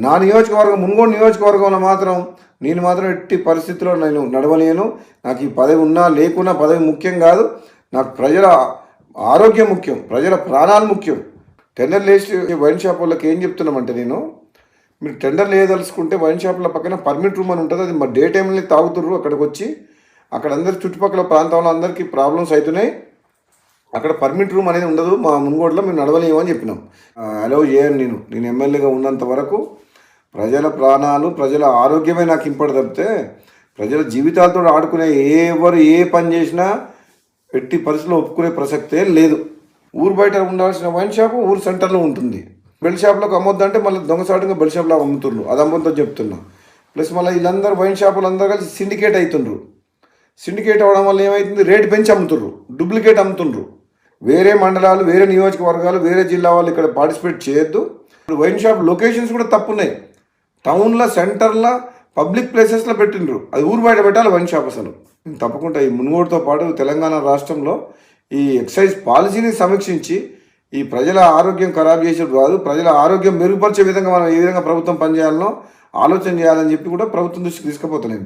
నా నియోజకవర్గం మున్గోడు నియోజకవర్గంలో మాత్రం నేను మాత్రం ఎట్టి పరిస్థితుల్లో నేను నడవలేను. నాకు ఈ పదవి ఉన్నా లేకున్నా పదవి ముఖ్యం కాదు. నాకు ప్రజల ఆరోగ్యం ముఖ్యం, ప్రజల ప్రాణాలు ముఖ్యం. టెండర్ లేచి వైన్ షాప్ వాళ్ళకి ఏం చెప్తున్నామంటే, మీరు టెండర్ లేదలుచుకుంటే వైన్ షాపుల పక్కన పర్మిట్ రూమ్ అని ఉంటుంది. అది మా డే టైంలో తాగుతుర్రు. అక్కడికి వచ్చి అక్కడ అందరి చుట్టుపక్కల ప్రాంతంలో అందరికీ ప్రాబ్లమ్స్ అవుతున్నాయి. అక్కడ పర్మిట్ రూమ్ అనేది ఉండదు. మా మున్గోడులో మేము నడవలేము అని చెప్పినాం. అలౌ చేయను. నేను ఎమ్మెల్యేగా ఉన్నంత వరకు ప్రజల ప్రాణాలు, ప్రజల ఆరోగ్యమే నాకు ఇంపడి తప్పితే ప్రజల జీవితాలతో ఆడుకునే ఎవరు ఏ పని చేసినా ఎట్టి పరిస్థితుల్లో ఒప్పుకునే ప్రసక్తే లేదు. ఊరు బయట ఉండాల్సిన వైన్ షాపు ఊరు సెంటర్లో ఉంటుంది. బెల్ షాప్లోకి అమ్మొద్దంటే మళ్ళీ దొంగసాటుగా బెల్ షాప్లో అమ్ముతుండ్రు. అది అమ్మొద్దో చెప్తున్నా. ప్లస్ మళ్ళీ వీళ్ళందరూ వైన్ షాపులు అందరూ కలిసి సిండికేట్ అవుతుండ్రు. సిండికేట్ అవ్వడం వల్ల ఏమవుతుంది, రేటు పెంచి అమ్ముతుండ్రు, డూప్లికేట్ అమ్ముతుండ్రు. వేరే మండలాలు, వేరే నియోజకవర్గాలు, వేరే జిల్లా వాళ్ళు ఇక్కడ పార్టిసిపేట్ చేయొద్దు. ఇప్పుడు వైన్ షాప్ లొకేషన్స్ కూడా తప్పున్నాయి. టౌన్లో, సెంటర్లో, పబ్లిక్ ప్లేసెస్లో పెట్టిండ్రు. అది ఊరు బయట పెట్టాలి వైన్ షాప్. అసలు తప్పకుండా ఈ మున్గోడుతో పాటు తెలంగాణ రాష్ట్రంలో ఈ ఎక్సైజ్ పాలసీని సమీక్షించి ఈ ప్రజల ఆరోగ్యం ఖరాబ్ చేసేది కాదు, ప్రజల ఆరోగ్యం మెరుగుపరిచే విధంగా మనం ఏ విధంగా ప్రభుత్వం పనిచేయాలనో ఆలోచన చేయాలని చెప్పి కూడా ప్రభుత్వం దృష్టికి తీసుకుపోతున్నాను.